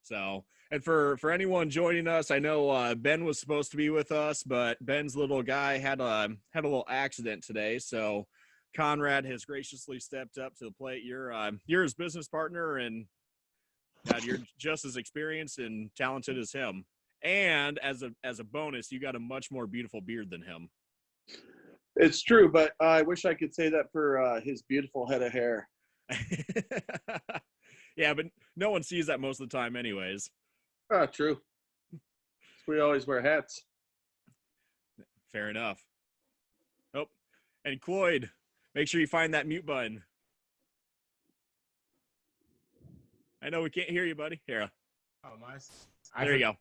So, and for anyone joining us, I know Ben was supposed to be with us, but Ben's little guy had a little accident today. So, Conrad has graciously stepped up to the plate. You're his business partner, and God, you're just as experienced and talented as him. And as a bonus, you got a much more beautiful beard than him. It's true, but I wish I could say that for his beautiful head of hair. Yeah, but no one sees that most of the time anyways. True. We always wear hats. Fair enough. Oh, and Cloyd, make sure you find that mute button. I know we can't hear you, buddy. Here. Oh, my. There you go.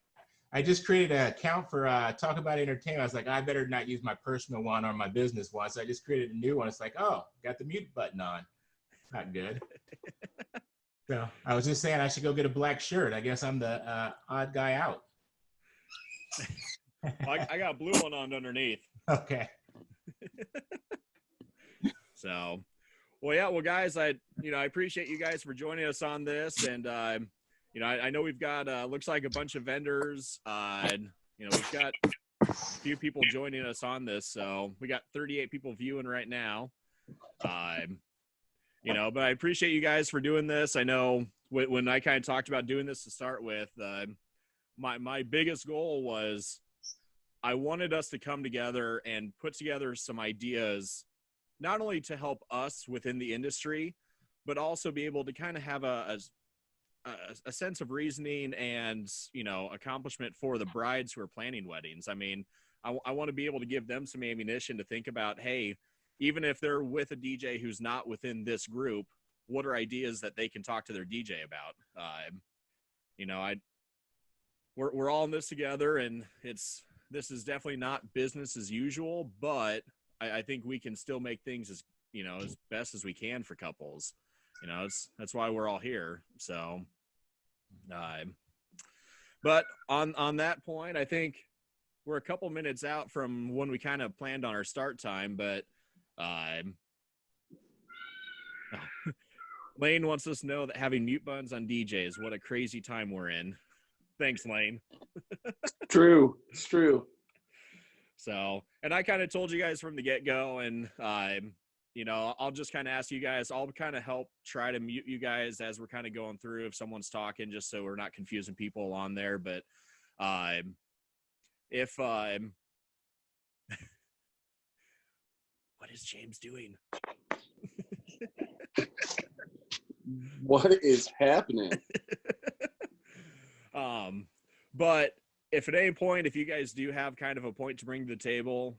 I just created an account for Talk About Entertainment. I was like, I better not use my personal one or my business one. So I just created a new one. It's like, oh, got the mute button on. Not good. So I was just saying I should go get a black shirt. I guess I'm the odd guy out. I got a blue one on underneath. Okay. So, well, yeah, well, guys, I appreciate you guys for joining us on this, and I know we've got looks like a bunch of vendors, and we've got a few people joining us on this, so we got 38 people viewing right now. But I appreciate you guys for doing this. I know when I kind of talked about doing this to start with, my biggest goal was I wanted us to come together and put together some ideas, not only to help us within the industry, but also be able to kind of have a sense of reasoning and, accomplishment for the brides who are planning weddings. I mean, I want to be able to give them some ammunition to think about, hey, even if they're with a DJ who's not within this group, what are ideas that they can talk to their DJ about? We're all in this together, and this is definitely not business as usual, but I think we can still make things as best as we can for couples. That's why we're all here. So, but on that point, I think we're a couple minutes out from when we kind of planned on our start time, but Lane wants us to know that having mute buttons on DJs, what a crazy time we're in. Thanks, Lane. True. It's true. So, and I kind of told you guys from the get-go, and I'll just kind of ask you guys, I'll kind of help try to mute you guys as we're kind of going through if someone's talking, just so we're not confusing people on there. But if what is James doing? What is happening? But if at any point, if you guys do have kind of a point to bring to the table,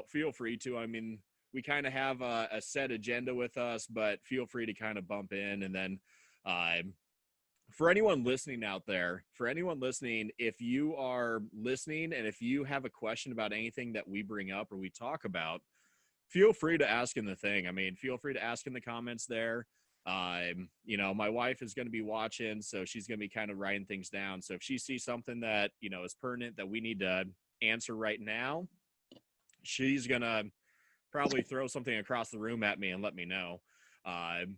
feel free to. I mean, we kind of have a set agenda with us, but feel free to kind of bump in. And then for anyone listening out there, if you are listening and if you have a question about anything that we bring up or we talk about, feel free to ask in the thing. I mean, feel free to ask in the comments there. My wife is going to be watching, so she's going to be kind of writing things down. So if she sees something that, is pertinent that we need to answer right now, she's going to probably throw something across the room at me and let me know.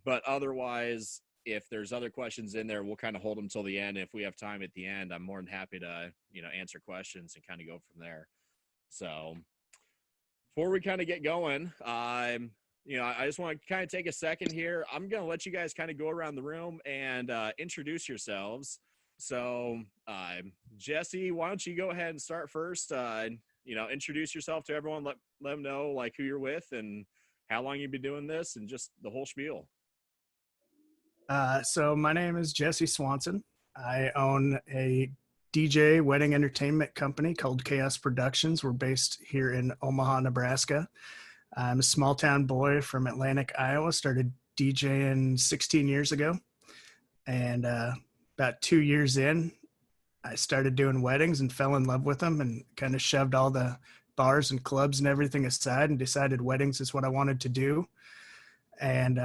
But otherwise, if there's other questions in there, we'll kind of hold them till the end. If we have time at the end, I'm more than happy to, answer questions and kind of go from there. So before we kind of get going, I just want to kind of take a second here. I'm going to let you guys kind of go around the room and introduce yourselves. So, Jesse, why don't you go ahead and start first? Introduce yourself to everyone. Let them know like who you're with and how long you've been doing this and just the whole spiel. So my name is Jesse Swanson. I own a DJ wedding entertainment company called Chaos Productions. We're based here in Omaha, Nebraska. I'm a small town boy from Atlantic, Iowa. Started DJing 16 years ago. And about 2 years in, I started doing weddings and fell in love with them and kind of shoved all the bars and clubs and everything aside and decided weddings is what I wanted to do. And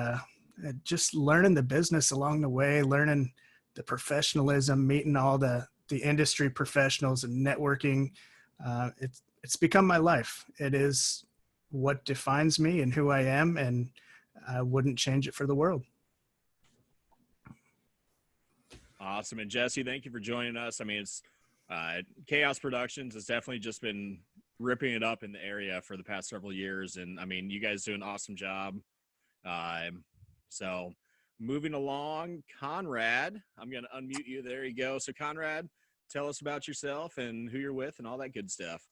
just learning the business along the way, learning the professionalism, meeting all the industry professionals and networking. It's become my life. It is what defines me and who I am, and I wouldn't change it for the world. Awesome. And Jesse, thank you for joining us. I mean, it's Chaos Productions has definitely just been ripping it up in the area for the past several years. And I mean, you guys do an awesome job. So moving along, Conrad, I'm going to unmute you. There you go. So Conrad, tell us about yourself and who you're with and all that good stuff.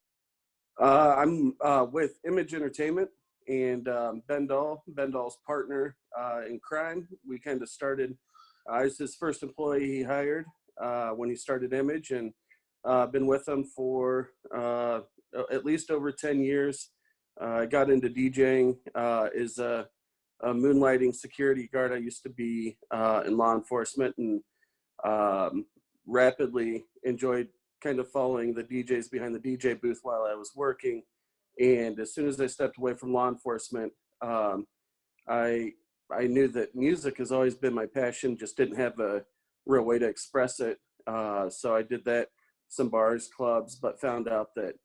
I'm with Image Entertainment and Ben Dahl's partner in crime. We kind of started, I was his first employee he hired when he started Image, and been with him for at least over 10 years. I got into DJing as a moonlighting security guard. I used to be in law enforcement, and rapidly enjoyed kind of following the DJs behind the DJ booth while I was working. And as soon as I stepped away from law enforcement, I knew that music has always been my passion, just didn't have a real way to express it. So I did that, some bars, clubs, but found out that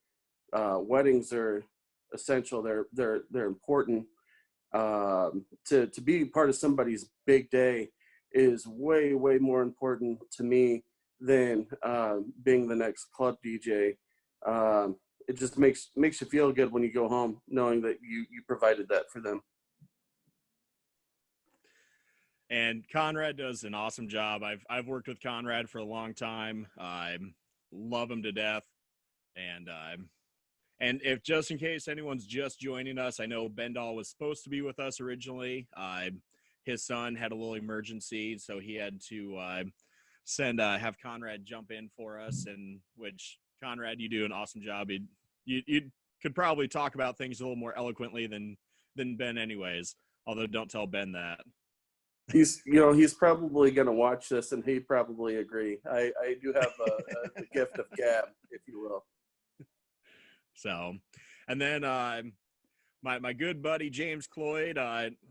weddings are essential. They're important. To be part of somebody's big day is way more important to me than being the next club DJ. It just makes you feel good when you go home knowing that you provided that for them. And Conrad does an awesome job. I've worked with Conrad for a long time. I love him to death. And if just in case anyone's just joining us, I know Ben Dahl was supposed to be with us originally. His son had a little emergency, so he had to have Conrad jump in for us. And which Conrad, you do an awesome job. You could probably talk about things a little more eloquently than Ben, anyways. Although don't tell Ben that. He's probably going to watch this, and he'd probably agree. I do have the gift of gab, if you will. So, and then my good buddy James Cloyd.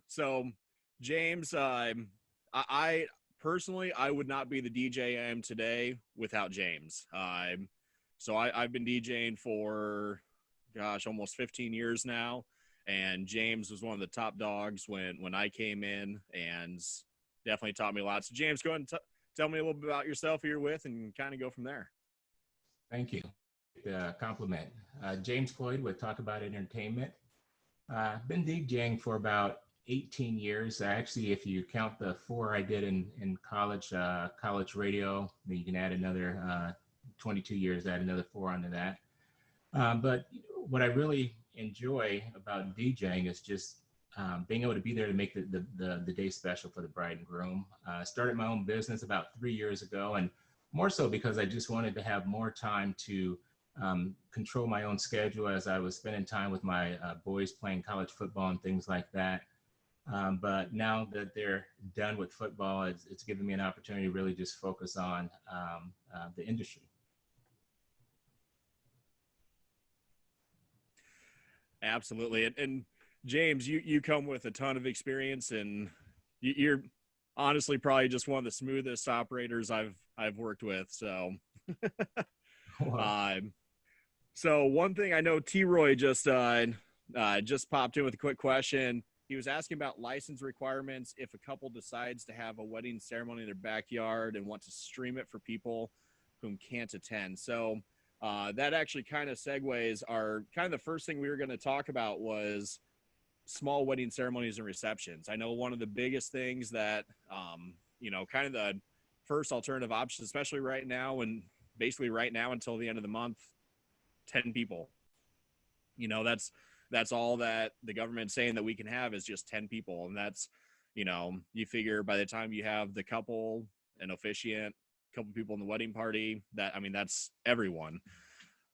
So James, I personally would not be the DJ I am today without James. So I've been DJing for almost 15 years now, and James was one of the top dogs when I came in, and definitely taught me a lot. So James, go ahead and tell me a little bit about yourself, who you're with, and kind of go from there. Thank you. Compliment. James Cloyd with Talk About Entertainment. Been DJing for about 18 years. Actually, if you count the 4 I did in college, college radio, then you can add another 22 years, add another 4 onto that. But what I really enjoy about DJing is just being able to be there to make the day special for the bride and groom. Started my own business about 3 years ago, and more so because I just wanted to have more time to control my own schedule as I was spending time with my boys playing college football and things like that. But now that they're done with football, it's given me an opportunity to really just focus on the industry. Absolutely. And James, you come with a ton of experience, and you're honestly probably just one of the smoothest operators I've worked with. So, Wow. So one thing I know, T-Roy just popped in with a quick question. He was asking about license requirements if a couple decides to have a wedding ceremony in their backyard and want to stream it for people whom can't attend. So that actually kind of segues our kind of the first thing we were going to talk about was small wedding ceremonies and receptions. I know one of the biggest things that, kind of the first alternative option, especially right now, and basically right now until the end of the month, 10 people. That's all that the government's saying that we can have is just 10 people. And that's, you figure by the time you have the couple, an officiant, a couple people in the wedding party, that's everyone.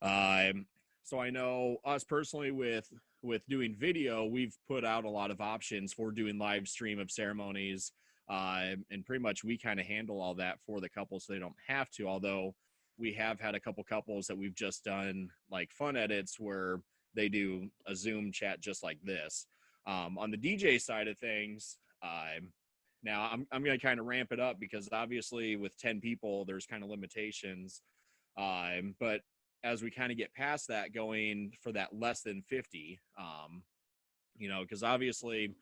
So I know us personally with doing video, we've put out a lot of options for doing live stream of ceremonies. And pretty much we kind of handle all that for the couple so they don't have to, although we have had a couple couples that we've just done like fun edits where they do a Zoom chat just like this. On the DJ side of things, now I'm going to kind of ramp it up because obviously with 10 people, there's kind of limitations. But as we kind of get past that, going for that less than 50, because obviously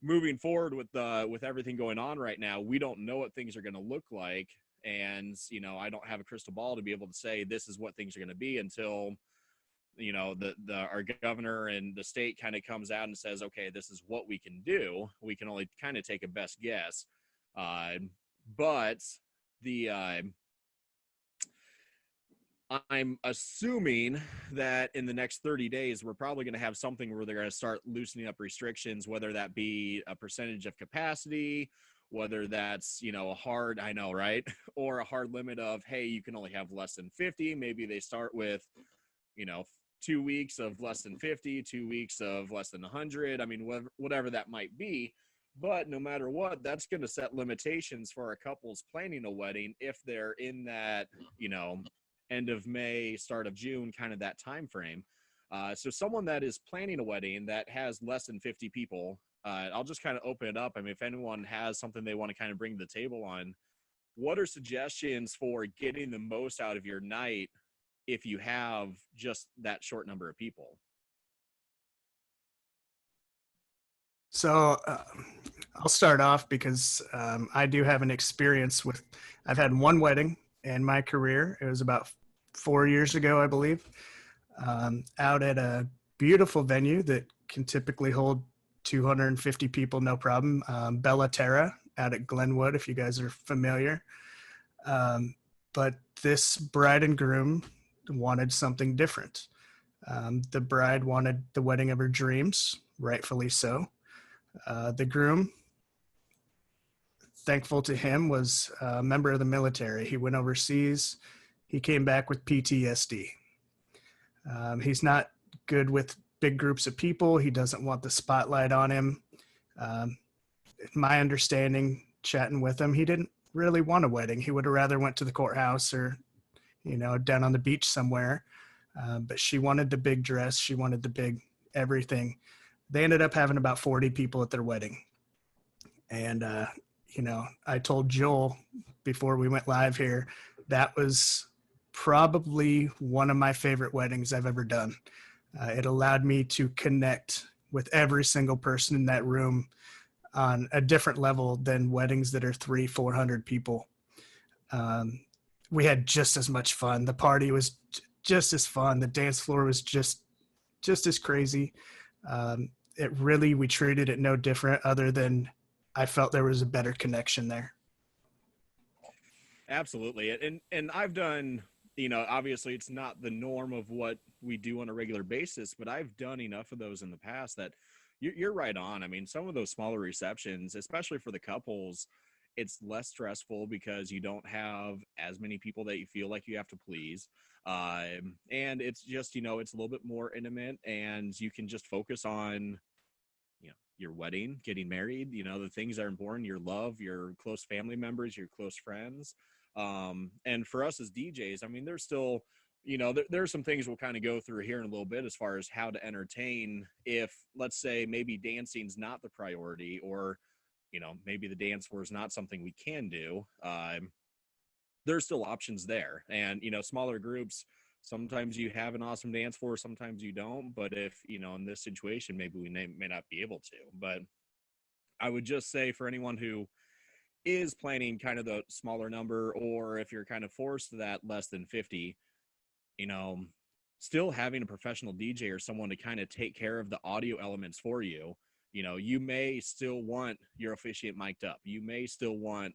moving forward with everything going on right now, we don't know what things are going to look like. And, you know, I don't have a crystal ball to be able to say this is what things are going to be until, you know, our governor and the state kind of comes out and says, okay, this is what we can do. We can only kind of take a best guess. But the, I'm assuming that in the next 30 days, we're probably going to have something where they're going to start loosening up restrictions, whether that be a percentage of capacity, whether that's, you know, a hard, I know, right? Or a hard limit of, hey, you can only have less than 50. Maybe they start with, you know, 2 weeks of less than 50, 2 weeks of less than 100. I mean, whatever that might be. But no matter what, that's going to set limitations for a couple's planning a wedding if they're in that, you know, end of May, start of June, kind of that time frame. So someone that is planning a wedding that has less than 50 people, I'll just kind of open it up. I mean, if anyone has something they want to kind of bring to the table on, what are suggestions for getting the most out of your night if you have just that short number of people? So I'll start off because I do have an experience with, I've had one wedding in my career. It was about 4 years ago, I believe, out at a beautiful venue that can typically hold 250 people, no problem. Bella Terra out at Glenwood, if you guys are familiar. But this bride and groom wanted something different. The bride wanted the wedding of her dreams, rightfully so. The groom, thankful to him, was a member of the military. He went overseas. He came back with PTSD. He's not good with big groups of people. He doesn't want the spotlight on him. My understanding, chatting with him, he didn't really want a wedding. He would have rather went to the courthouse or, you know, down on the beach somewhere. But she wanted the big dress. She wanted the big everything. They ended up having about 40 people at their wedding. And, you know, I told Joel before we went live here, that was probably one of my favorite weddings I've ever done. It allowed me to connect with every single person in that room on a different level than weddings that are 300-400 people. We had just as much fun. The party was just as fun. The dance floor was just as crazy. We treated it no different, other than I felt there was a better connection there. Absolutely. And I've done, you know, obviously it's not the norm of what we do on a regular basis, but I've done enough of those in the past that you're right on. I mean, some of those smaller receptions, especially for the couples, it's less stressful because you don't have as many people that you feel like you have to please. And it's just, you know, it's a little bit more intimate, and you can just focus on, you know, your wedding, getting married, you know, the things that are important, your love, your close family members, your close friends. And for us as DJs, I mean, there's still, you know, there's some things we'll kind of go through here in a little bit as far as how to entertain if, let's say, maybe dancing's not the priority, or, you know, maybe the dance floor is not something we can do. There's still options there. And, you know, smaller groups, sometimes you have an awesome dance floor, sometimes you don't. But if, you know, in this situation, maybe we may not be able to. But I would just say for anyone who is planning kind of the smaller number, or if you're kind of forced to that less than 50, you know, still having a professional DJ or someone to kind of take care of the audio elements for you. You know, you may still want your officiant mic'd up. You may still want,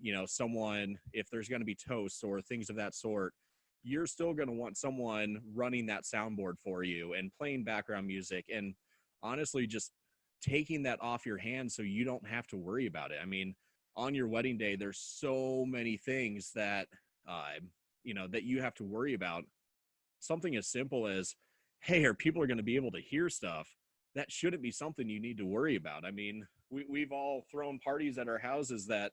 you know, someone, if there's going to be toasts or things of that sort, you're still going to want someone running that soundboard for you and playing background music, and honestly, just taking that off your hands so you don't have to worry about it. I mean, on your wedding day, there's so many things that, you know, that you have to worry about. Something as simple as, hey, are people going to be able to hear stuff? That shouldn't be something you need to worry about. I mean, we've all thrown parties at our houses that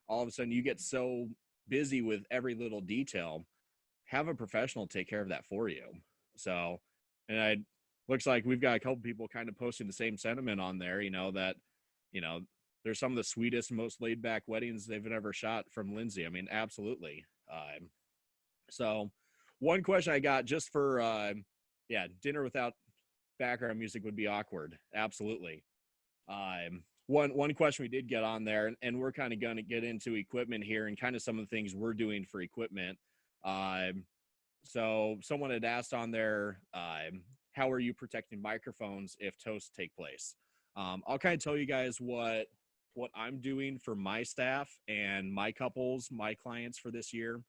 all of a sudden you get so busy with every little detail. Have a professional take care of that for you. So, and I looks like we've got a couple people kind of posting the same sentiment on there, you know, that, you know, there's some of the sweetest, most laid back weddings they've ever shot from Lindsay. I mean, absolutely. So one question I got just for, dinner without background music would be awkward. Absolutely. one question we did get on there, and we're kind of going to get into equipment here and kind of some of the things we're doing for equipment. So someone had asked on there, how are you protecting microphones if toasts take place? I'll kind of tell you guys what I'm doing for my staff and my couples, my clients for this year.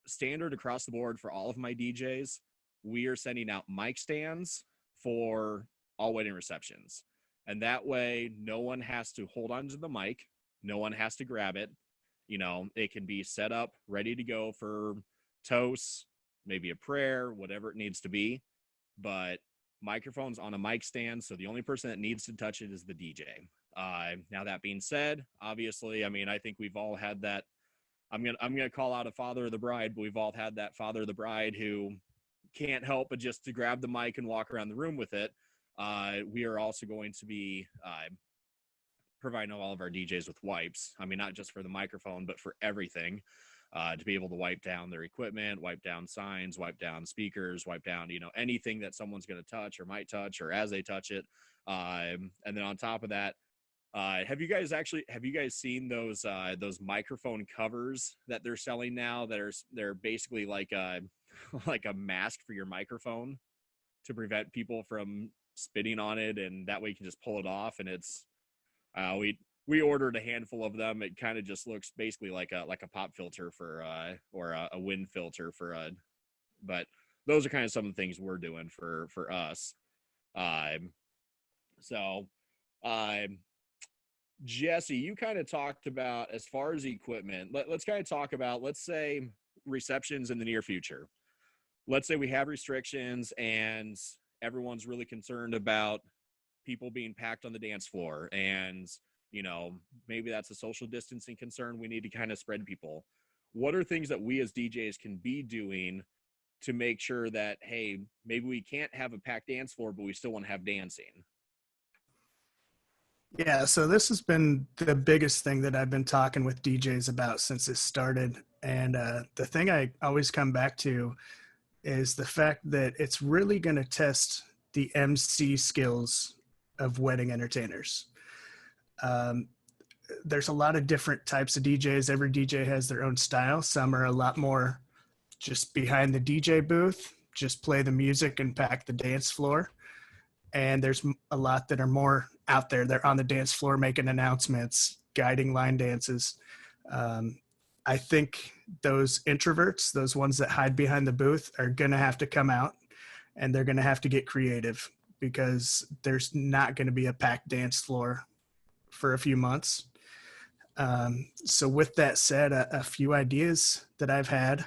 Standard across the board for all of my DJs, we are sending out mic stands for all wedding receptions. And that way, no one has to hold on to the mic. No one has to grab it. You know, it can be set up, ready to go for toasts, maybe a prayer, whatever it needs to be. But microphones on a mic stand, so the only person that needs to touch it is the DJ. Now, that being said, obviously, I mean, I think we've all had that. I'm gonna call out a father of the bride, but we've all had that father of the bride who can't help but just to grab the mic and walk around the room with it. We are also going to be providing all of our DJs with wipes. I mean, not just for the microphone, but for everything, to be able to wipe down their equipment, wipe down signs, wipe down speakers, wipe down, you know, anything that someone's going to touch or might touch or as they touch it. And then on top of that, have you guys seen those microphone covers that they're selling now they're basically like a like a mask for your microphone to prevent people from spitting on it, and that way you can just pull it off? And it's we ordered a handful of them. It kind of just looks basically like a pop filter for or a wind filter for but those are kind of some of the things we're doing for us. Jesse, you kind of talked about, as far as equipment, let's kind of talk about, let's say, receptions in the near future. Let's say we have restrictions and everyone's really concerned about people being packed on the dance floor, and, you know, maybe that's a social distancing concern. We need to kind of spread people. What are things that we as DJs can be doing to make sure that, hey, maybe we can't have a packed dance floor, but we still want to have dancing? Yeah, so this has been the biggest thing that I've been talking with DJs about since it started. And the thing I always come back to is the fact that it's really going to test the MC skills of wedding entertainers. There's a lot of different types of DJs. Every DJ has their own style. Some are a lot more just behind the DJ booth, just play the music and pack the dance floor. And there's a lot that are more out there. They're on the dance floor making announcements, guiding line dances. I think those introverts, those ones that hide behind the booth, are going to have to come out, and they're going to have to get creative, because there's not going to be a packed dance floor for a few months. So with that said, a few ideas that I've had,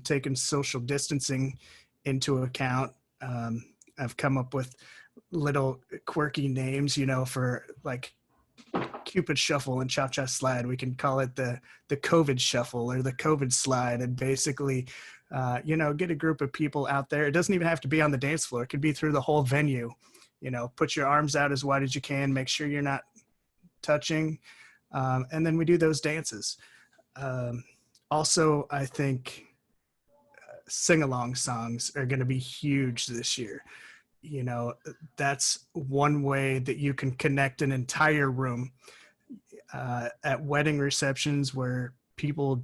taking social distancing into account. I've come up with little quirky names, you know, for like Cupid Shuffle and Cha Cha Slide. We can call it the COVID Shuffle or the COVID Slide, and basically, you know, get a group of people out there. It doesn't even have to be on the dance floor. It could be through the whole venue. You know, put your arms out as wide as you can. Make sure you're not touching, and then we do those dances. Also, I think sing-along songs are going to be huge this year. You know, that's one way that you can connect an entire room. At wedding receptions where people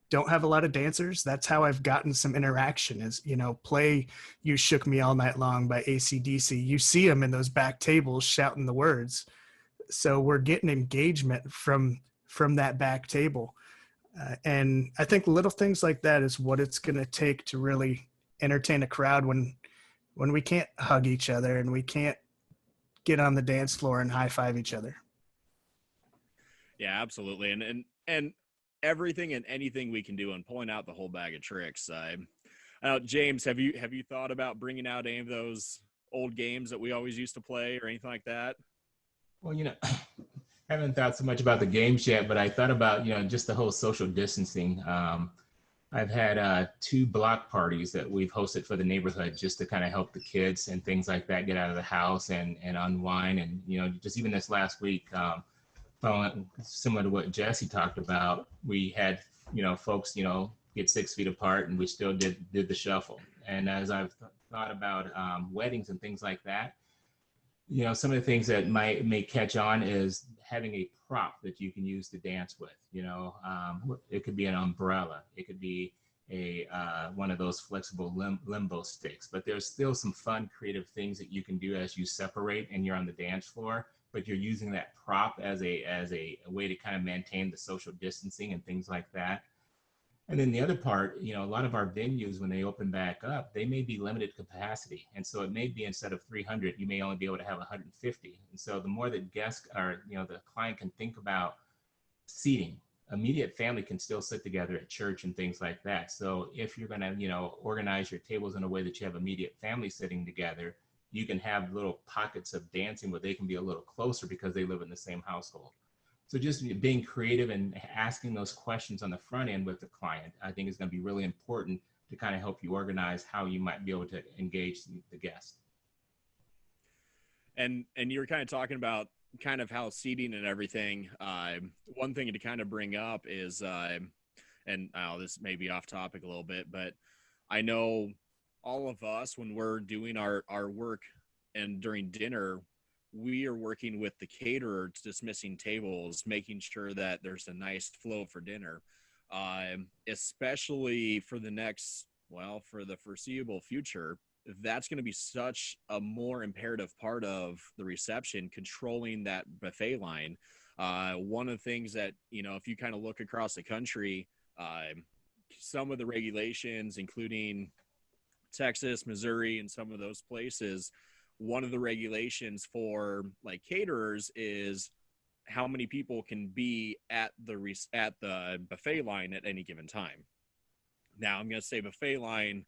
don't have a lot of dancers, that's how I've gotten some interaction, is, you know, play You Shook Me All Night Long by AC/DC. You see them in those back tables shouting the words. So we're getting engagement from that back table. And I think little things like that is what it's going to take to really entertain a crowd when we can't hug each other and we can't get on the dance floor and high five each other. Yeah, absolutely. And everything and anything we can do, and pulling out the whole bag of tricks. I know, James, have you thought about bringing out any of those old games that we always used to play or anything like that? Well, you know, I haven't thought so much about the games yet, but I thought about, you know, just the whole social distancing. I've had 2 block parties that we've hosted for the neighborhood just to kind of help the kids and things like that get out of the house and unwind. And, you know, just even this last week, similar to what Jesse talked about, we had, you know, folks, you know, get 6 feet apart, and we still did the shuffle. And as I've thought about weddings and things like that, some of the things that may catch on is having a prop that you can use to dance with. It could be an umbrella, it could be a one of those flexible limbo sticks, but there's still some fun creative things that you can do as you separate and you're on the dance floor, but you're using that prop as a way to kind of maintain the social distancing and things like that. And then the other part, a lot of our venues, when they open back up, they may be limited capacity. And so it may be, instead of 300, you may only be able to have 150. And so the more that guests are, the client can think about seating, immediate family can still sit together at church and things like that. So if you're going to, organize your tables in a way that you have immediate family sitting together, you can have little pockets of dancing where they can be a little closer because they live in the same household. So just being creative and asking those questions on the front end with the client, I think is going to be really important to kind of help you organize how you might be able to engage the guest. And you were kind of talking about kind of how seating and everything. One thing to kind of bring up is, this may be off topic a little bit, but I know all of us, when we're doing our work and during dinner, we are working with the caterer, dismissing tables, making sure that there's a nice flow for dinner, especially for for the foreseeable future. That's going to be such a more imperative part of the reception, controlling that buffet line. One of the things that, if you kind of look across the country, some of the regulations, including Texas, Missouri, and some of those places, one of the regulations for like caterers is how many people can be at the buffet line at any given time. Now, I'm going to say buffet line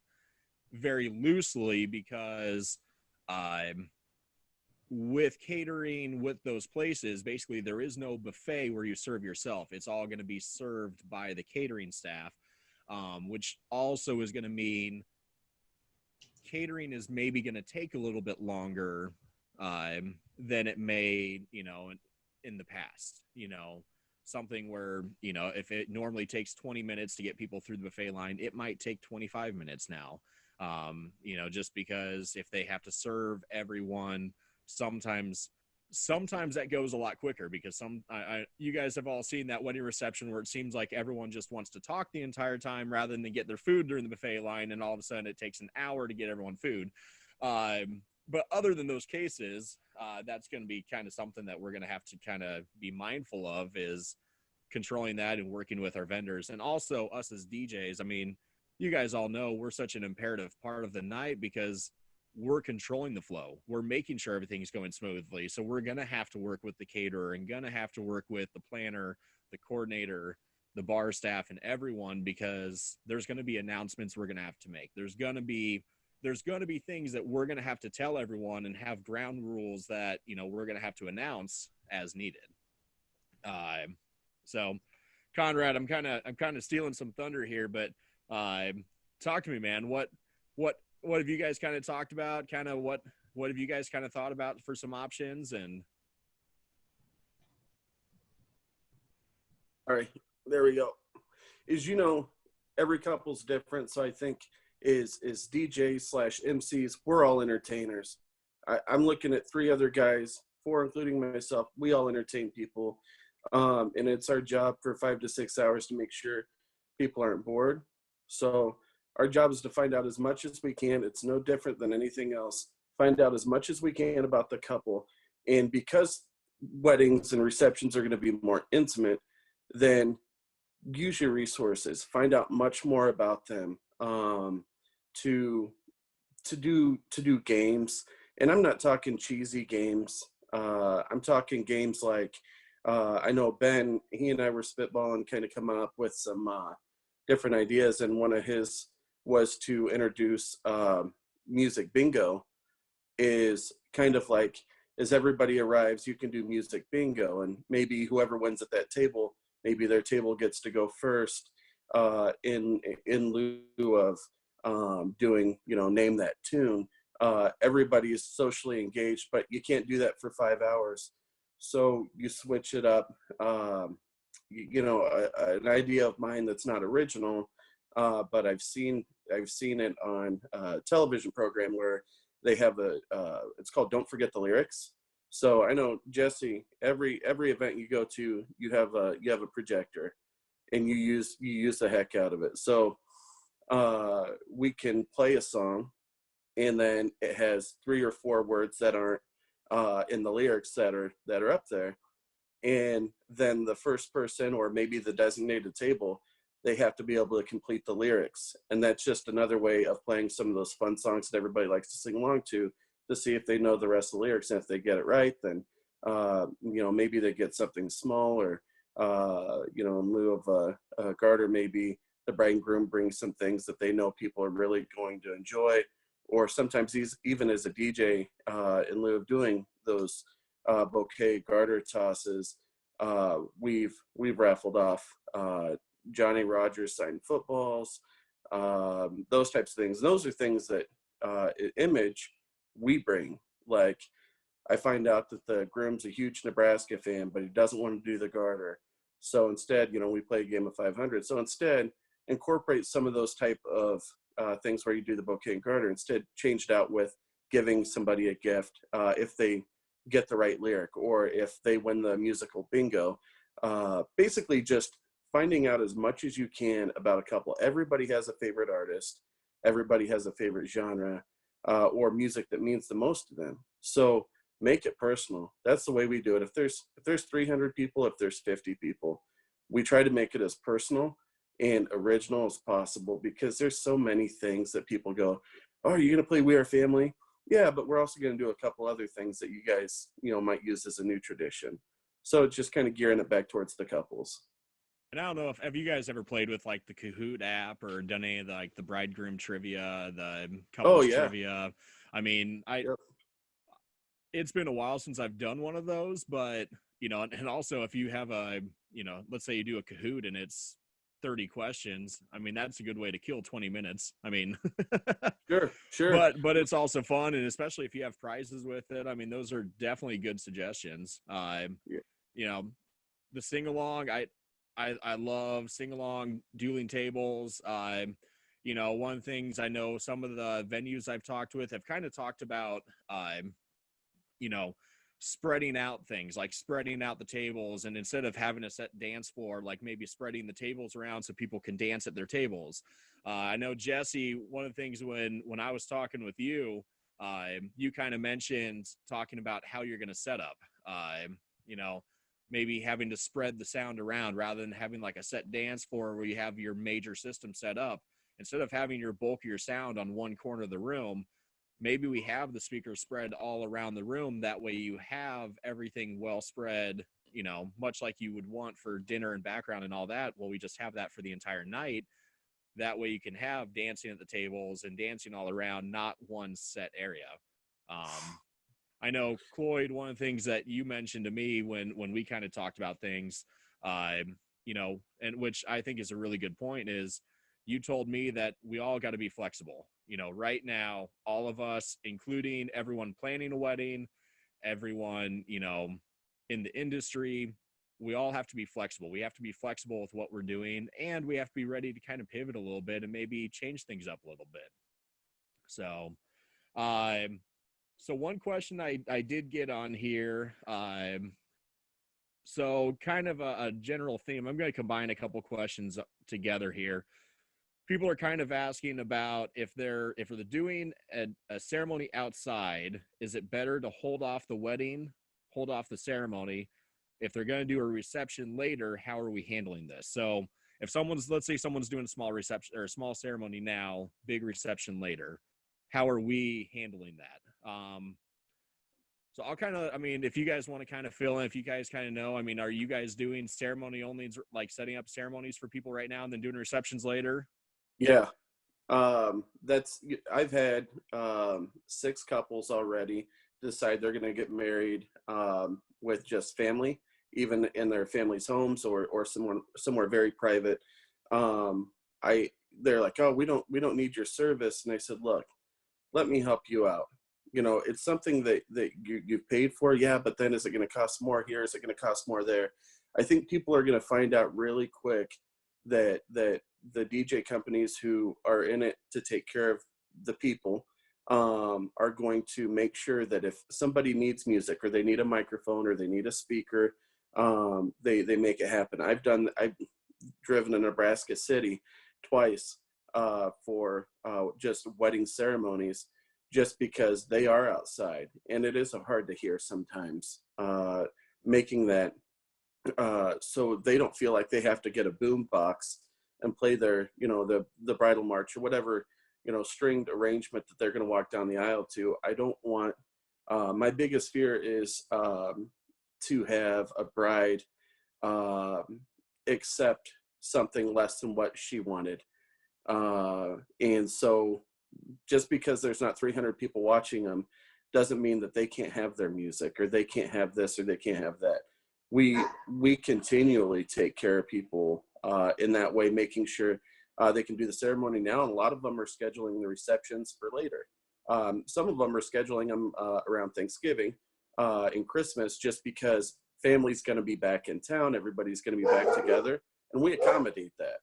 very loosely because with catering, with those places, basically there is no buffet where you serve yourself. It's all going to be served by the catering staff, which also is going to mean catering is maybe going to take a little bit longer than it may, in the past. Something where, if it normally takes 20 minutes to get people through the buffet line, it might take 25 minutes now. Just because if they have to serve everyone, sometimes that goes a lot quicker, because you guys have all seen that wedding reception where it seems like everyone just wants to talk the entire time rather than get their food during the buffet line, and all of a sudden it takes an hour to get everyone food. But other than those cases, that's going to be kind of something that we're going to have to kind of be mindful of, is controlling that and working with our vendors. And also us as DJs, I mean, you guys all know we're such an imperative part of the night because we're controlling the flow. We're making sure everything's going smoothly. So we're going to have to work with the caterer and going to have to work with the planner, the coordinator, the bar staff, and everyone, because there's going to be announcements we're going to have to make. There's going to be things that we're going to have to tell everyone and have ground rules that, we're going to have to announce as needed. So Conrad, I'm kind of stealing some thunder here, but talk to me, man. What have you guys kind of talked about? Kind of what have you guys kind of thought about for some options? And all right, there we go. Is every couple's different, so I think is DJs/MCs, we're all entertainers. I'm looking at 3 other guys, 4 including myself. We all entertain people, and it's our job for 5 to 6 hours to make sure people aren't bored. So our job is to find out as much as we can. It's no different than anything else. Find out as much as we can about the couple. And because weddings and receptions are going to be more intimate, then use your resources. Find out much more about them. To do games. And I'm not talking cheesy games. I'm talking games like, I know Ben, he and I were spitballing, kind of coming up with some different ideas, and one of his was to introduce music bingo. Is kind of like, as everybody arrives, you can do music bingo, and maybe whoever wins at that table, maybe their table gets to go first, in lieu of doing, name that tune. Everybody is socially engaged, but you can't do that for 5 hours. So you switch it up. An idea of mine that's not original, but I've seen it on a television program where they have it's called Don't Forget the Lyrics. So I know, Jesse, every event you go to, you have a projector, and you use the heck out of it. So we can play a song, and then it has 3 or 4 words that aren't in the lyrics that are up there, and then the first person, or maybe the designated table, they have to be able to complete the lyrics. And that's just another way of playing some of those fun songs that everybody likes to sing along to see if they know the rest of the lyrics. And if they get it right, then maybe they get something small, or in lieu of a garter, maybe the bride and groom brings some things that they know people are really going to enjoy. Or sometimes even as a DJ, in lieu of doing those bouquet garter tosses, we've raffled off Johnny Rogers signed footballs, those types of things. Those are things that image we bring. Like, I find out that the groom's a huge Nebraska fan, but he doesn't want to do the garter. So instead, we play a game of 500. So instead, incorporate some of those type of things where you do the bouquet and garter. Instead, change it out with giving somebody a gift if they get the right lyric, or if they win the musical bingo. Basically, just finding out as much as you can about a couple. Everybody has a favorite artist. Everybody has a favorite genre or music that means the most to them. So make it personal. That's the way we do it. If there's 300 people, if there's 50 people, we try to make it as personal and original as possible, because there's so many things that people go, oh, are you going to play We Are Family? Yeah, but we're also going to do a couple other things that you guys, might use as a new tradition. So it's just kind of gearing it back towards the couples. And I don't know, have you guys ever played with like the Kahoot app, or done any of the bridegroom trivia, the couples trivia? I mean, Yep. It's been a while since I've done one of those, but and also if you have let's say you do a Kahoot and it's 30 questions, I mean, that's a good way to kill 20 minutes. I mean, sure. But it's also fun, and especially if you have prizes with it. I mean, those are definitely good suggestions. The sing along, I love sing along dueling tables. One of the things I know some of the venues I've talked with have kind of talked about, spreading out things, like spreading out the tables, and instead of having a set dance floor, like maybe spreading the tables around so people can dance at their tables. I know, Jesse, one of the things when I was talking with you, you kind of mentioned talking about how you're going to set up, maybe having to spread the sound around rather than having like a set dance floor where you have your major system set up. Instead of having your bulk of your sound on one corner of the room, maybe we have the speakers spread all around the room. That way you have everything well spread, much like you would want for dinner and background and all that. Well, we just have that for the entire night. That way you can have dancing at the tables and dancing all around, not one set area. I know, Cloyd, one of the things that you mentioned to me when we kind of talked about things, and which I think is a really good point, is you told me that we all got to be flexible. Right now, all of us, including everyone planning a wedding, everyone, in the industry, we all have to be flexible. We have to be flexible with what we're doing, and we have to be ready to kind of pivot a little bit and maybe change things up a little bit. So one question I did get on here, so kind of a general theme. I'm going to combine a couple questions together here. People are kind of asking about if they're doing a ceremony outside, is it better to hold off the wedding, hold off the ceremony? If they're going to do a reception later, how are we handling this? So if let's say someone's doing a small reception or a small ceremony now, big reception later, how are we handling that? So I'll if you guys want to kind of fill in, if you guys kind of know, are you guys doing ceremony only, like setting up ceremonies for people right now and then doing receptions later? Yeah. I've had 6 couples already decide they're going to get married with just family, even in their family's homes or somewhere very private. They're like, oh, we don't need your service. And I said, look, let me help you out. It's something that you've paid for. Yeah, but then is it going to cost more here? Is it going to cost more there? I think people are going to find out really quick that the DJ companies who are in it to take care of the people are going to make sure that if somebody needs music or they need a microphone or they need a speaker, they make it happen. I've driven to Nebraska City twice for just wedding ceremonies, just because they are outside and it is hard to hear sometimes. Making that so they don't feel like they have to get a boom box and play their, the bridal march or whatever, stringed arrangement that they're going to walk down the aisle to. I don't want, my biggest fear is to have a bride accept something less than what she wanted. And so just because there's not 300 people watching them doesn't mean that they can't have their music or they can't have this or they can't have that. We continually take care of people in that way, making sure they can do the ceremony now. And a lot of them are scheduling the receptions for later. Some of them are scheduling them around Thanksgiving and Christmas, just because family's going to be back in town, everybody's going to be back together, and we accommodate that.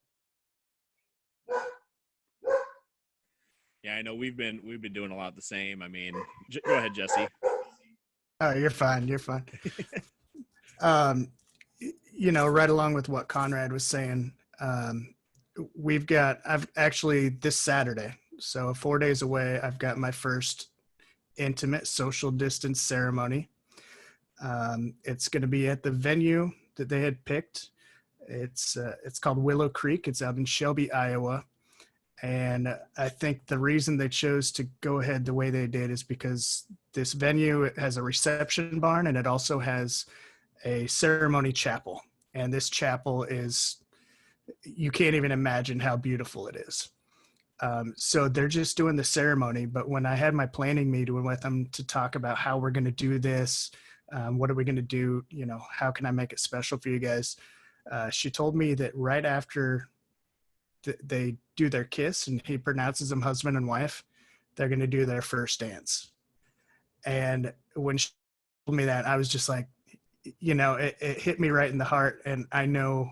Yeah, I know we've been doing a lot the same. I mean, go ahead, Jesse. Oh, you're fine. You're fine. Right along with what Conrad was saying, I've actually this Saturday, so 4 days away, I've got my first intimate social distance ceremony. It's going to be at the venue that they had picked. It's called Willow Creek. It's out in Shelby, Iowa. And I think the reason they chose to go ahead the way they did is because this venue has a reception barn and it also has a ceremony chapel. And this chapel you can't even imagine how beautiful it is. So they're just doing the ceremony. But when I had my planning meeting with them to talk about how we're going to do this, what are we going to do? How can I make it special for you guys? She told me that right after they do their kiss and he pronounces them husband and wife, they're going to do their first dance. And when she told me that, I was just like, it hit me right in the heart. And I know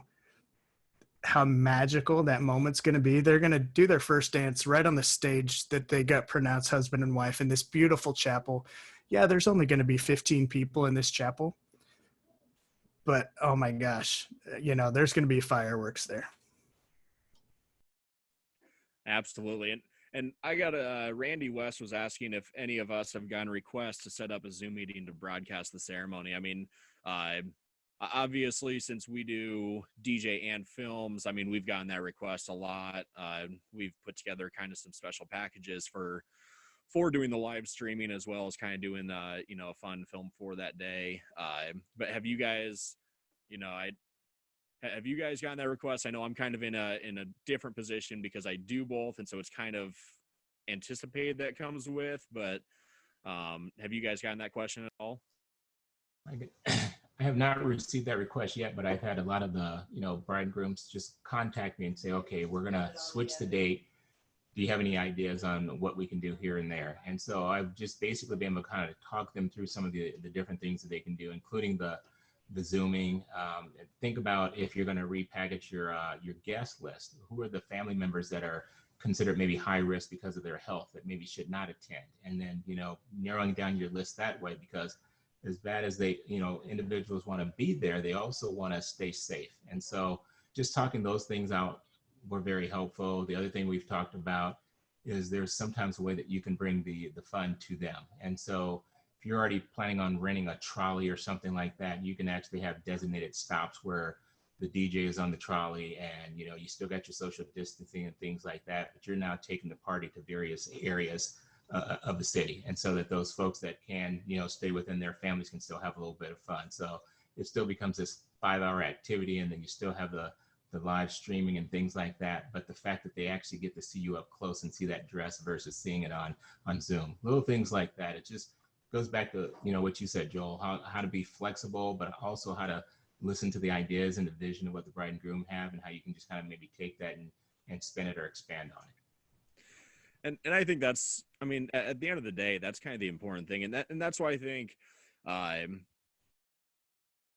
how magical that moment's going to be. They're going to do their first dance right on the stage that they got pronounced husband and wife in this beautiful chapel. Yeah, there's only going to be 15 people in this chapel, but oh my gosh, there's going to be fireworks there. Absolutely. And I got Randy West was asking if any of us have gotten requests to set up a Zoom meeting to broadcast the ceremony. I mean, obviously, since we do DJ and films, I mean, we've gotten that request a lot. We've put together kind of some special packages for doing the live streaming, as well as kind of doing a fun film for that day. But have you guys, have you guys gotten that request? I know I'm kind of in a different position because I do both, and so it's kind of anticipated that comes with. But have you guys gotten that question at all? I have not received that request yet, but I've had a lot of the bridegrooms just contact me and say, okay, we're gonna switch the date. Do you have any ideas on what we can do here and there? And so I've just basically been able to kind of talk them through some of the different things that they can do, including the Zooming. Think about if you're going to repackage your guest list. Who are the family members that are considered maybe high risk because of their health that maybe should not attend? And then narrowing down your list that way, because as bad as they individuals want to be there, they also want to stay safe. And so just talking those things out were very helpful. The other thing we've talked about is there's sometimes a way that you can bring the fun to them. And so if you're already planning on renting a trolley or something like that, you can actually have designated stops where the DJ is on the trolley and you still got your social distancing and things like that, but you're now taking the party to various areas of the city. And so that those folks that can stay within their families can still have a little bit of fun. So it still becomes this 5-hour activity, and then you still have the live streaming and things like that. But the fact that they actually get to see you up close and see that dress versus seeing it on Zoom, little things like that. It just goes back to, what you said, Joel, how to be flexible, but also how to listen to the ideas and the vision of what the bride and groom have, and how you can just kind of maybe take that and spin it or expand on it. And I think that's, I mean, at the end of the day, that's kind of the important thing. And that's why I think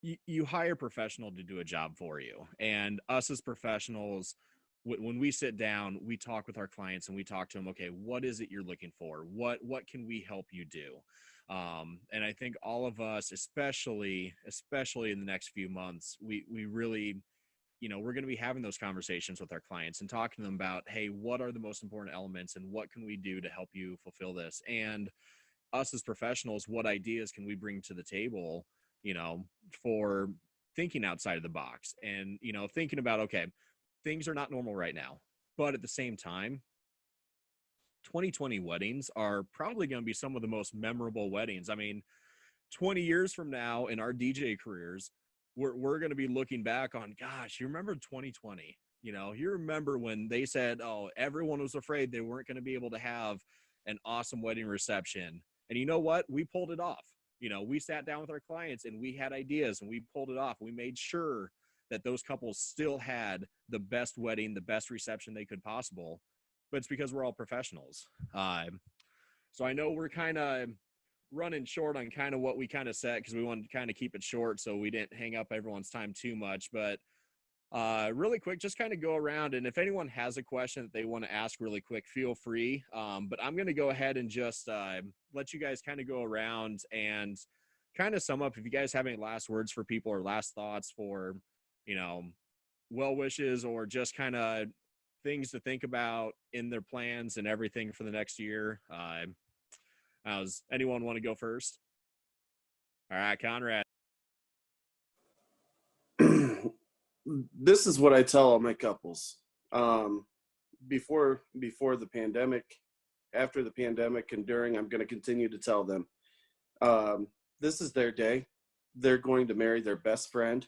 you hire a professional to do a job for you. And us as professionals, when we sit down, we talk with our clients and we talk to them, okay, what is it you're looking for? What can we help you do? And I think all of us, especially in the next few months, we really, we're going to be having those conversations with our clients and talking to them about, hey, what are the most important elements and what can we do to help you fulfill this? And us as professionals, what ideas can we bring to the table, for thinking outside of the box and, thinking about, okay, things are not normal right now, but at the same time, 2020 weddings are probably going to be some of the most memorable weddings. I mean, 20 years from now in our DJ careers, we're going to be looking back on, gosh, you remember 2020? You remember when they said, oh, everyone was afraid they weren't going to be able to have an awesome wedding reception. And you know what? We pulled it off. We sat down with our clients and we had ideas and we pulled it off. We made sure that those couples still had the best wedding, the best reception they could possible. But it's because we're all professionals. So I know we're kind of running short on kind of what we kind of set because we wanted to kind of keep it short so we didn't hang up everyone's time too much. But really quick, just kind of go around. And if anyone has a question that they want to ask really quick, feel free. But I'm going to go ahead and just let you guys kind of go around and kind of sum up. If you guys have any last words for people or last thoughts for, well wishes or just kind of things to think about in their plans and everything for the next year. Does anyone want to go first? All right, Conrad. This is what I tell all my couples. Before the pandemic, after the pandemic, and during, I'm going to continue to tell them, this is their day. They're going to marry their best friend,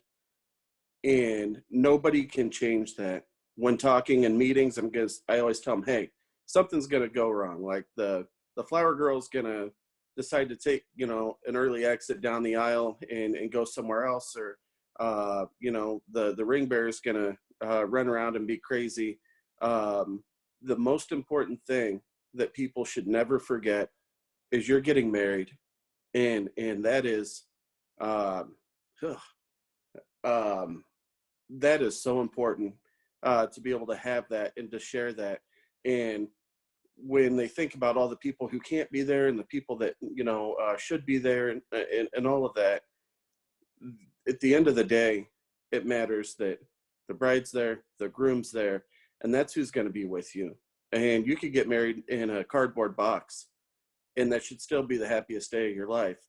and nobody can change that. When talking in meetings, I always tell them, hey, something's going to go wrong. Like the flower girl's going to decide to take, an early exit down the aisle and go somewhere else, or the ring bearer's going to run around and be crazy. The most important thing that people should never forget is you're getting married, and that is that is so important to be able to have that and to share that. And when they think about all the people who can't be there and the people that should be there and all of that, at the end of the day, it matters that the bride's there, the groom's there, and that's who's going to be with you. And you could get married in a cardboard box, and that should still be the happiest day of your life.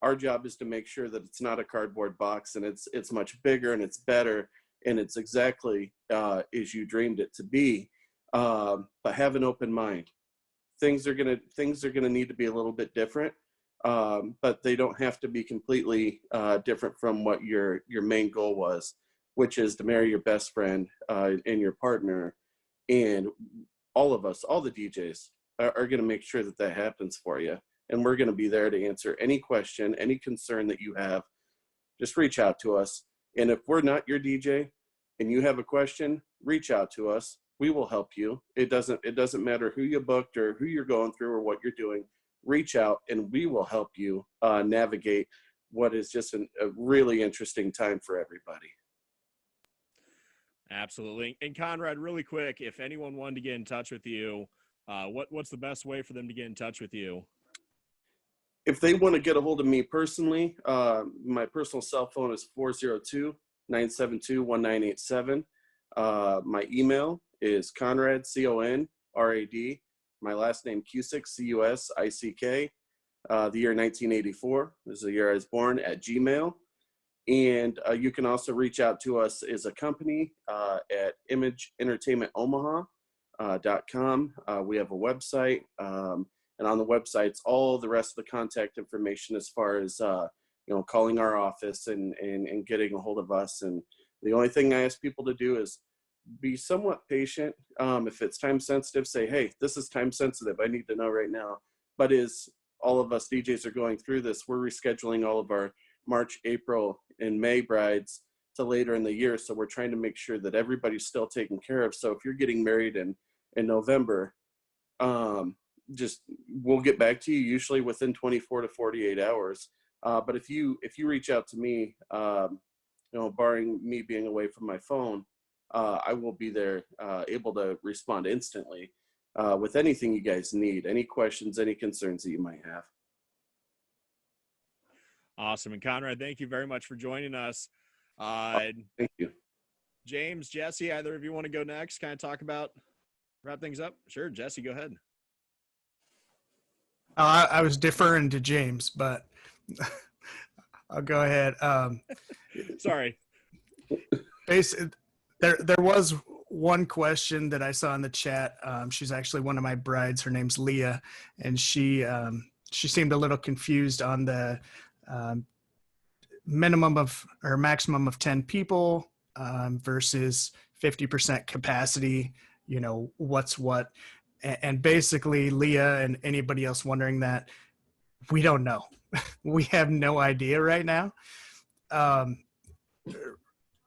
Our job is to make sure that it's not a cardboard box, and it's much bigger and it's better and it's exactly as you dreamed it to be. But have an open mind. Things are gonna need to be a little bit different, but they don't have to be completely different from what your main goal was, which is to marry your best friend and your partner. And all of us, all the DJs, are going to make sure that happens for you. And we're going to be there to answer any question, any concern that you have. Just reach out to us. And if we're not your DJ and you have a question, reach out to us. We will help you. It doesn't matter who you booked or who you're going through or what you're doing. Reach out and we will help you navigate what is just a really interesting time for everybody. Absolutely. And Conrad, really quick, if anyone wanted to get in touch with you, what's the best way for them to get in touch with you? If they want to get a hold of me personally, my personal cell phone is 402-972-1987. My email is Conrad, C-O-N-R-A-D, my last name Cusick, C-U-S-I-C-K, the year 1984. This is the year I was born, at Gmail. And you can also reach out to us as a company at imageentertainmentomaha.com. We have a website, and on the website, it's all the rest of the contact information as far as calling our office and getting a hold of us. And the only thing I ask people to do is be somewhat patient. If it's time sensitive, say, hey, this is time sensitive. I need to know right now. But as all of us DJs are going through this, we're rescheduling all of our March, April, and May brides to later in the year. So we're trying to make sure that everybody's still taken care of. So if you're getting married in November, just we'll get back to you usually within 24 to 48 hours. But if you reach out to me, barring me being away from my phone, I will be there, able to respond instantly with anything you guys need, any questions, any concerns that you might have. Awesome. And Conrad, thank you very much for joining us. Thank you. James, Jesse, either of you want to go next, kind of talk about, wrap things up? Sure, Jesse, go ahead. I was deferring to James, but I'll go ahead. Sorry. There was one question that I saw in the chat. She's actually one of my brides. Her name's Leah, and she seemed a little confused on the minimum of or maximum of 10 people versus 50% capacity. You know, what's what. And basically, Leah and anybody else wondering that, we don't know. We have no idea right now. And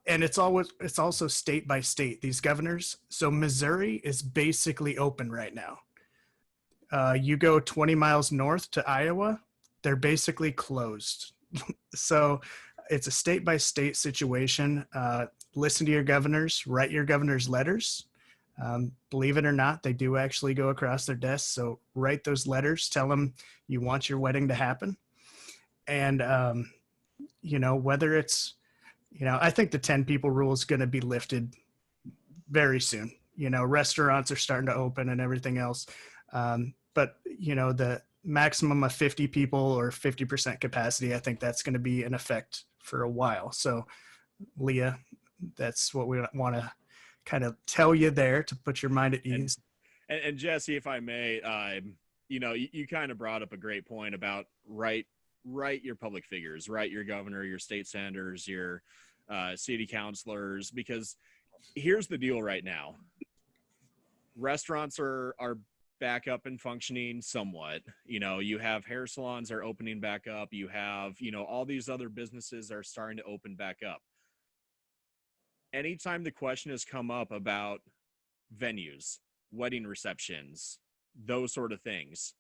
it's also state by state, these governors. So Missouri is basically open right now. You go 20 miles north to Iowa, they're basically closed. So it's a state by state situation. Listen to your governors, write your governors letters. Believe it or not, they do actually go across their desks. So write those letters, tell them you want your wedding to happen. And, you know, whether it's, you know, I think the 10 people rule is going to be lifted very soon. You know, restaurants are starting to open and everything else. But, you know, the maximum of 50 people or 50% capacity, I think that's going to be in effect for a while. So, Leah, that's what we want to kind of tell you there to put your mind at ease. And Jesse, if I may, you know, you kind of brought up a great point about write your public figures, write your governor, your state senators, your city councilors, because here's the deal right now. Restaurants are back up and functioning somewhat. You know, you have hair salons are opening back up. You have, you know, all these other businesses are starting to open back up. Anytime the question has come up about venues, wedding receptions, those sort of things,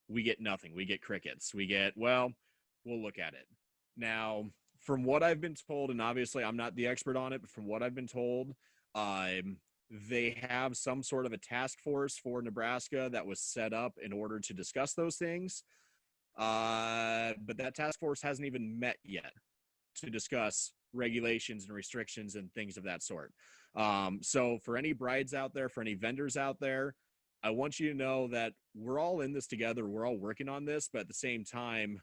we get nothing. We get crickets. We get, well, we'll look at it. Now, from what I've been told, and obviously I'm not the expert on it, but from what I've been told, they have some sort of a task force for Nebraska that was set up in order to discuss those things. But that task force hasn't even met yet to discuss regulations and restrictions and things of that sort. So for any brides out there, for any vendors out there, I want you to know that we're all in this together. We're all working on this, but at the same time,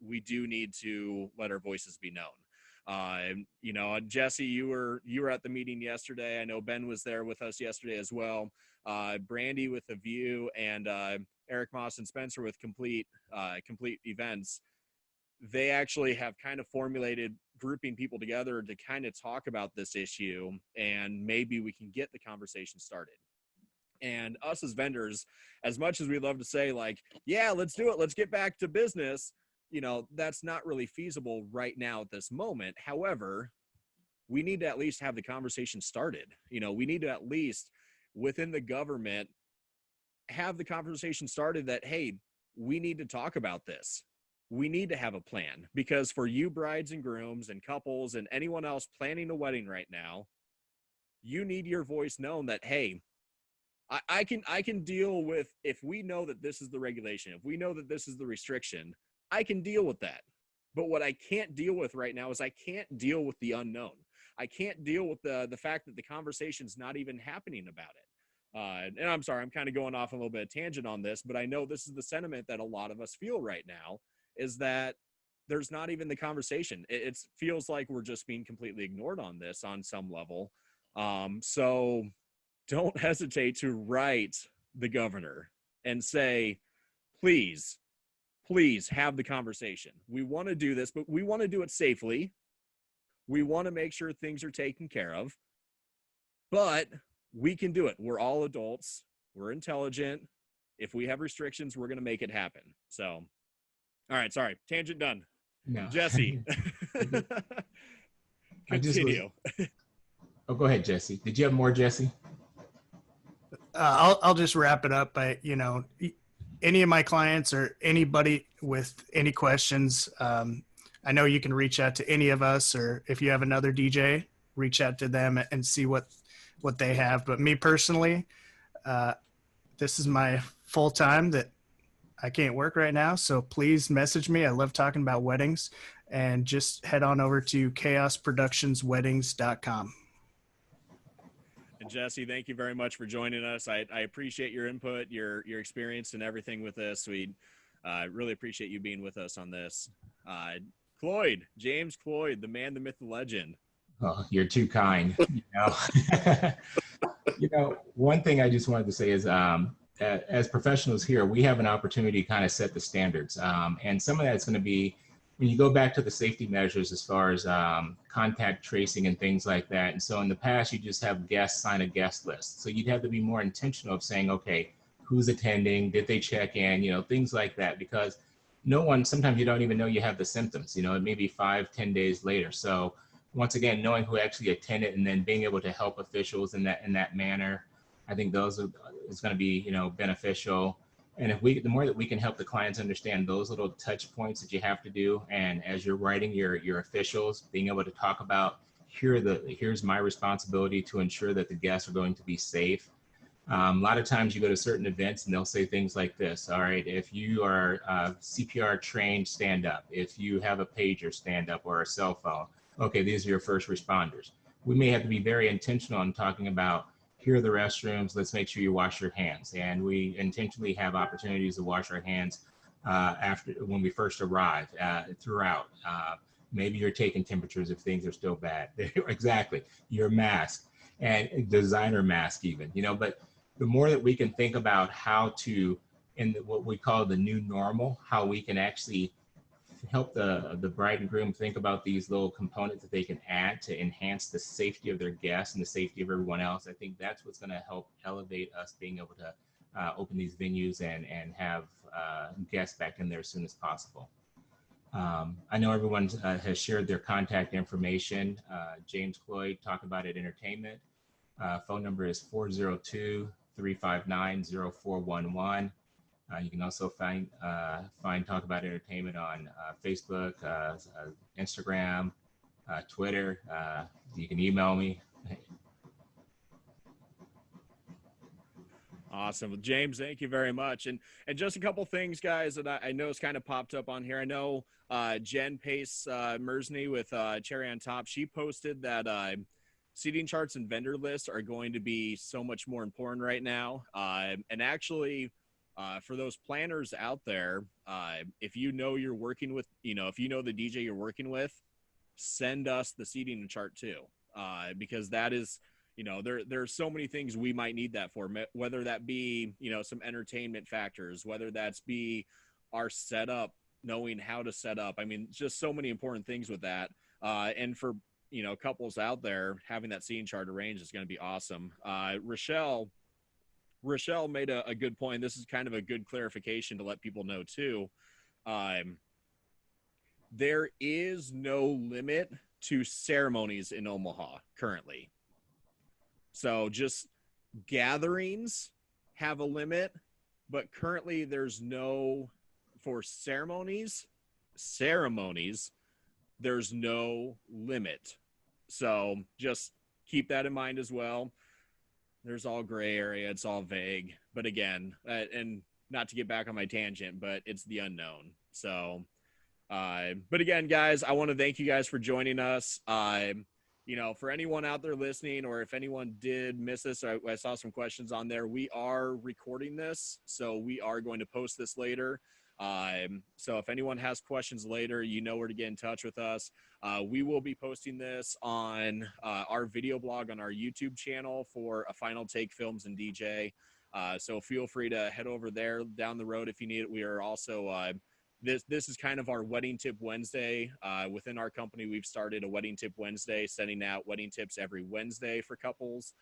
we do need to let our voices be known. You know, Jesse, you were at the meeting yesterday. I know Ben was there with us yesterday as well. Brandy with The View and Eric Moss and Spencer with Complete Events. They actually have kind of formulated grouping people together to kind of talk about this issue, and maybe we can get the conversation started. And us as vendors, as much as we love to say like, yeah, let's do it, let's get back to business, you know, that's not really feasible right now at this moment. However, we need to at least have the conversation started. You know, we need to at least within the government have the conversation started that, hey, we need to talk about this. We need to have a plan, because for you brides and grooms and couples and anyone else planning a wedding right now, you need your voice known that, hey, I can deal with, if we know that this is the regulation, if we know that this is the restriction, I can deal with that. But what I can't deal with right now is I can't deal with the unknown. I can't deal with the fact that the conversation's not even happening about it. And I'm sorry, I'm kind of going off a little bit of tangent on this, but I know this is the sentiment that a lot of us feel right now, is that there's not even the conversation. It feels like we're just being completely ignored on this on some level. So don't hesitate to write the governor and say, please have the conversation. We want to do this, but we want to do it safely. We want to make sure things are taken care of, but we can do it. We're all adults. We're intelligent. If we have restrictions, we're going to make it happen. So, all right, sorry, tangent done. No. Jesse, continue. Oh, go ahead, Jesse. Did you have more, Jesse? I'll just wrap it up by, you know, any of my clients or anybody with any questions, I know you can reach out to any of us, or if you have another DJ, reach out to them and see what, what they have. But me personally, this is my full time that I can't work right now. So please message me. I love talking about weddings, and just head on over to chaosproductionsweddings.com. And Jesse, thank you very much for joining us. I appreciate your input, your experience, and everything with this. We really appreciate you being with us on this. Cloyd, James Cloyd, the man, the myth, the legend. Oh, you're too kind. One thing I just wanted to say is, as professionals here, we have an opportunity to kind of set the standards. And some of that's going to be when you go back to the safety measures as far as contact tracing and things like that. And so in the past, you just have guests sign a guest list. So you'd have to be more intentional of saying, okay, who's attending? Did they check in? Things like that, because sometimes you don't even know you have the symptoms. It may be 5-10 days later. So once again, knowing who actually attended and then being able to help officials in that manner, I think is going to be, beneficial. And the more that we can help the clients understand those little touch points that you have to do, and as you're writing your officials, being able to talk about here's my responsibility to ensure that the guests are going to be safe. A lot of times you go to certain events and they'll say things like this: all right, if you are CPR trained, stand up. If you have a pager, stand up, or a cell phone. Okay, these are your first responders. We may have to be very intentional in talking about, here are the restrooms, let's make sure you wash your hands. And we intentionally have opportunities to wash our hands when we first arrive, throughout. Maybe you're taking temperatures if things are still bad. Exactly, your mask, and designer mask even, but the more that we can think about how to, in what we call the new normal, how we can actually help the bride and groom think about these little components that they can add to enhance the safety of their guests and the safety of everyone else. I think that's what's going to help elevate us being able to open these venues and have guests back in there as soon as possible. I know everyone has shared their contact information. James Cloyd, Talk About It Entertainment. Phone number is 402-359-0411. You can also find Talk About Entertainment on Facebook, Instagram, Twitter. You can email me. Awesome. Well, James, thank you very much. And just a couple things, guys, that I know has kind of popped up on here. I know Jen Pace Mersney with Cherry on Top, she posted that seating charts and vendor lists are going to be so much more important right now. And actually, for those planners out there, if you're working with, if you know the DJ you're working with, send us the seating chart too, because that is, there are so many things we might need that for, whether that be, some entertainment factors, whether that's be our setup, knowing how to set up. I mean, just so many important things with that. And for, couples out there, having that seating chart arranged is going to be awesome. Rochelle made a good point. This is kind of a good clarification to let people know too. There is no limit to ceremonies in Omaha currently. So just gatherings have a limit, but currently there's no, for ceremonies, there's no limit. So just keep that in mind as well. There's all gray area. It's all vague. But again, and not to get back on my tangent, but it's the unknown. So, but again, guys, I want to thank you guys for joining us. For anyone out there listening, or if anyone did miss this, I saw some questions on there. We are recording this, so we are going to post this later. So if anyone has questions later, where to get in touch with us. We will be posting this on our video blog on our YouTube channel for A Final Take Films and DJ. So feel free to head over there down the road if you need it. We are also this is kind of our Wedding Tip Wednesday. Within our company, we've started a Wedding Tip Wednesday, sending out wedding tips every Wednesday for couples.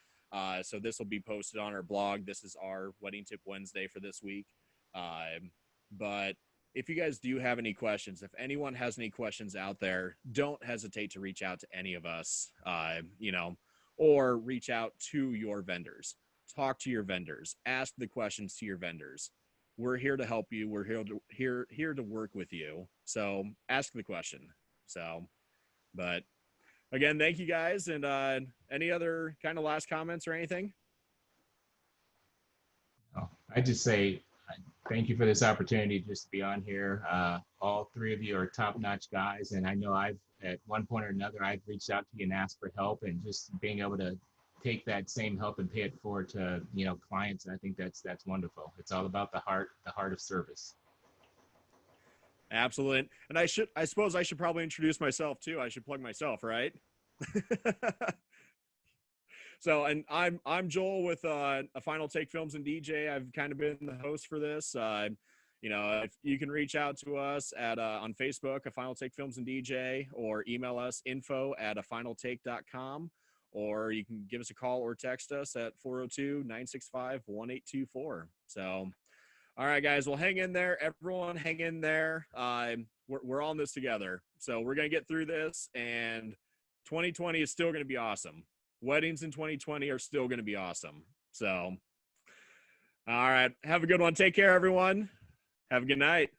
So this will be posted on our blog. This is our Wedding Tip Wednesday for this week. But if you guys do have any questions, if anyone has any questions out there, don't hesitate to reach out to any of us, or reach out to your vendors. Talk to your vendors. Ask the questions to your vendors. We're here to help you. We're here to work with you. So ask the question. So, but again, thank you guys. And any other kind of last comments or anything? Oh, I just say thank you for this opportunity just to be on here. All three of you are top-notch guys, and I know I've at one point or another I've reached out to you and asked for help, and just being able to take that same help and pay it forward to clients. I think that's wonderful. It's all about the heart of service. Absolutely. And I suppose I should probably introduce myself too. I should plug myself, right? So, and I'm Joel with a Final Take Films and DJ. I've kind of been the host for this. If you can reach out to us at on Facebook, A Final Take Films and DJ, or email us info@afinaltake.com, or you can give us a call or text us at 402-965-1824. So, all right, guys, well, hang in there. Everyone, hang in there. We're all in this together. So we're going to get through this, and 2020 is still going to be awesome. Weddings in 2020 are still going to be awesome. So, all right, have a good one. Take care, everyone. Have a good night.